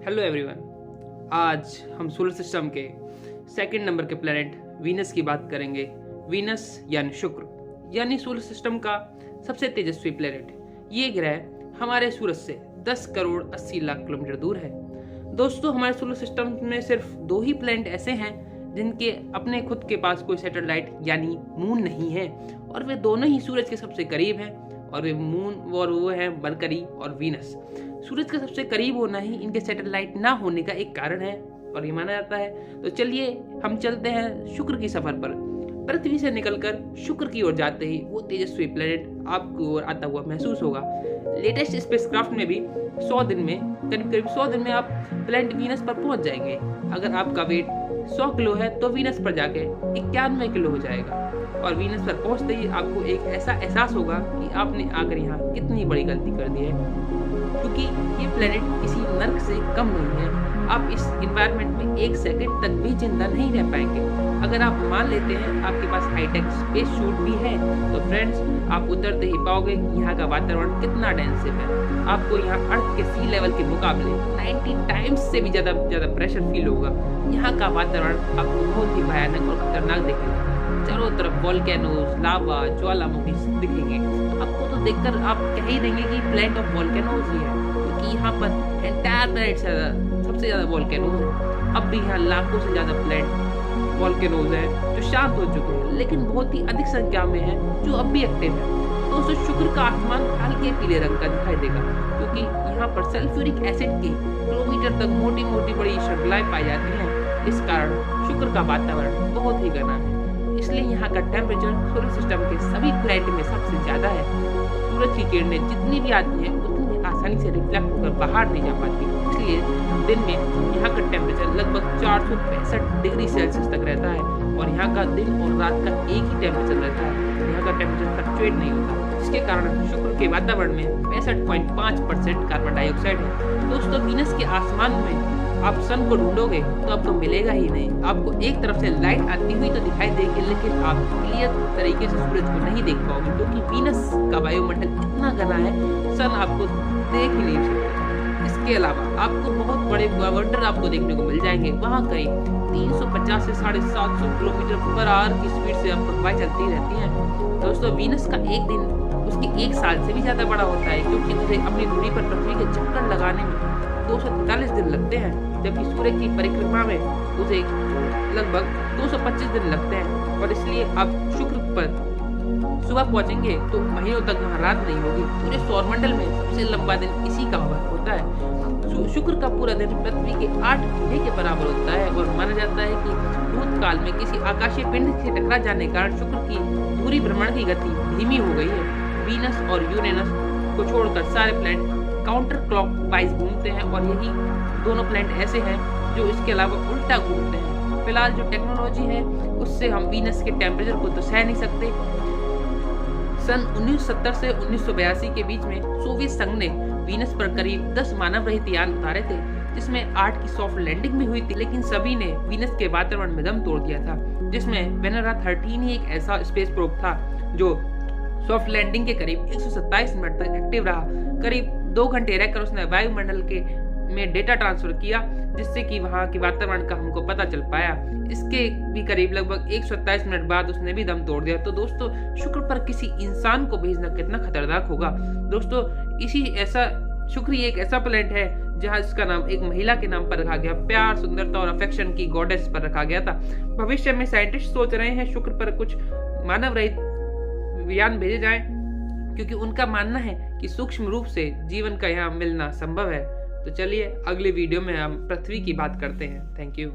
Hello everyone, आज हम solar system के सेकंड नंबर के प्लैनेट वीनस की बात करेंगे। वीनस यानी शुक्र यानी सोलर सिस्टम का सबसे तेजस्वी प्लैनेट। ये ग्रह हमारे सूरज से 10 करोड़ 80 लाख किलोमीटर दूर है। दोस्तों, हमारे सोलर सिस्टम में सिर्फ 2 ही प्लैनेट ऐसे हैं जिनके अपने खुद के पास कोई सैटेलाइट यानी मून नहीं है, और वे दोनों ही सूरज के सबसे करीब हैं, और वे मून और वो हैं मरकरी और वीनस। सूरज के सबसे करीब होना ही इनके सैटेलाइट ना होने का एक कारण है और ये माना जाता है। तो चलिए हम चलते हैं शुक्र की सफर पर। पृथ्वी से निकलकर शुक्र की ओर जाते ही वो तेजस्वी प्लेनेट आपकी ओर आता हुआ महसूस होगा। लेटेस्ट स्पेसक्राफ्ट में भी 100 दिन में करीब 100 दिन में आप प्लेनेट वीनस पर पहुंच जाएंगे। अगर आपका वेट 100 किलो है तो वीनस पर जाके 91 किलो हो जाएगा, और वीनस पर पहुंचते ही आपको एक ऐसा एहसास होगा कि आपने आकर यहाँ कितनी बड़ी गलती कर दी है, क्योंकि ये प्लेनेट किसी नर्क से कम नहीं है। आप इस एनवायरनमेंट में 1 सेकंड तक भी जिंदा नहीं रह पाएंगे। अगर आप मान लेते हैं आपके पास हाईटेक स्पेस सूट भी है, तो फ्रेंड्स आप उतरते ही पाओगे कि यहाँ का वातावरण कितना डेंसिव है। आपको यहाँ अर्थ के सी लेवल के मुकाबले 90 टाइम्स से भी ज्यादा प्रेशर फील होगा। यहाँ का वातावरण आपको बहुत ही भयानक और खतरनाक दिखेगा। चारों तरफ वोल्केनोज, लावा, ज्वालामुखी दिखेंगे। आपको तो देखकर आप कह ही देंगे कि प्लेनेट ऑफ वोल्केनोज ही है, क्योंकि यहाँ पर एंटायर प्लेनेट से सबसे ज्यादा वोल्केनोज है। अब भी यहाँ लाखों से ज्यादा प्लेनेट वोल्केनोज है जो शांत हो चुके हैं, लेकिन बहुत ही अधिक संख्या में है जो अब भी एक्टिव है। तो उस शुक्र का आसमान हल्के पीले रंग का दिखाई देगा, क्योंकि यहाँ पर सल्फ्यूरिक एसिड की किलोमीटर तक मोटी मोटी बड़ी श्रृंखलाएं पाई जाती हैं। इस कारण शुक्र का वातावरण बहुत ही घना है, इसलिए यहाँ का टेम्परेचर सोलर सिस्टम के सभी प्लैनेट में सबसे ज्यादा है। सूरज की किरणें जितनी भी आती हैं उतनी आसानी से रिफ्लेक्ट होकर बाहर नहीं जा पाती, इसलिए दिन में यहाँ का टेम्परेचर लगभग 465 डिग्री सेल्सियस तक रहता है, और यहाँ का दिन और रात का एक ही टेम्परेचर रहता है। यहाँ का टेम्परेचर फ्लक्चुएट नहीं होता, जिसके कारण शुक्र के वातावरण में 65.5% कार्बन डाइऑक्साइड है। दोस्तों, वीनस के आसमान में आप सन को ढूंढोगे तो आपको मिलेगा ही नहीं। आपको एक तरफ से लाइट आती हुई तो दिखाई देगी, लेकिन आप क्लियर तरीके से सूरज को नहीं देख पाओगे, क्योंकि वीनस का वायुमंडल इतना घना है, सन आपको देख ही नहीं सकते। इसके अलावा आपको बहुत बड़े वंडर आपको देखने को मिल जाएंगे। वहाँ करीब 350 से 750 किलोमीटर पर आवर की स्पीड से आपको हवाएं चलती रहती हैं। दोस्तों, वीनस का एक दिन उसके 1 साल से भी ज्यादा बड़ा होता है, क्योंकि उसे अपनी दूरी पर पृथ्वी के चक्कर लगाने में 243 दिन लगते हैं, जबकि सूर्य की परिक्रमा में उसे लगभग 225 दिन लगते हैं। और इसलिए आप शुक्र पर सुबह पहुंचेंगे तो महीनों तक वहाँ रात नहीं होगी। पूरे सौरमंडल में सबसे लंबा दिन इसी का होता है। शुक्र का पूरा दिन पृथ्वी के 8 महीने के बराबर होता है, और माना जाता है कि भूतकाल में किसी आकाशीय पिंड से टकरा जाने के कारण शुक्र की धुरी भ्रमण की गति धीमी हो गई है। वीनस और यूरेनस को छोड़कर सारे प्लैनेट काउंटर क्लॉक वाइज घूमते हैं, और यही दोनों प्लैनेट ऐसे हैं जो इसके अलावा उल्टा घूमते हैं। फिलहाल जो टेक्नोलॉजी है उससे हम वीनस के टेम्परेचर को तो सह नहीं सकते। सन 1970 से 1982 के बीच में सोवियत संघ ने वीनस पर करीब 10 मानव रहित यान उतारे थे, जिसमें 8 की सॉफ्ट लैंडिंग भी हुई थी, लेकिन सभी ने वीनस के वातावरण में दम तोड़ दिया था। जिसमें वेनेरा 13 ही एक ऐसा स्पेस प्रोब था जो सॉफ्ट लैंडिंग के करीब 127 मिनट तक एक्टिव रहा। करीब 2 घंटे रहकर उसने वायुमंडल के में डेटा ट्रांसफर किया, जिससे कि वहाँ के वातावरण का हमको पता चल पाया। इसके भी करीब लगभग 127 मिनट बाद उसने भी दम तोड़ दिया। तो दोस्तों, शुक्र पर किसी इंसान को भेजना कितना खतरनाक होगा। दोस्तों, शुक्र एक ऐसा प्लैनेट है जहाँ इसका नाम एक महिला के नाम पर रखा गया। प्यार, सुंदरता और अफेक्शन की गॉडेस पर रखा गया था। भविष्य में साइंटिस्ट सोच रहे हैं शुक्र पर कुछ मानव रहित यान भेजे जाएं, क्योंकि उनका मानना है कि सूक्ष्म रूप से जीवन का यहाँ मिलना संभव है। तो चलिए अगले वीडियो में हम पृथ्वी की बात करते हैं। Thank you.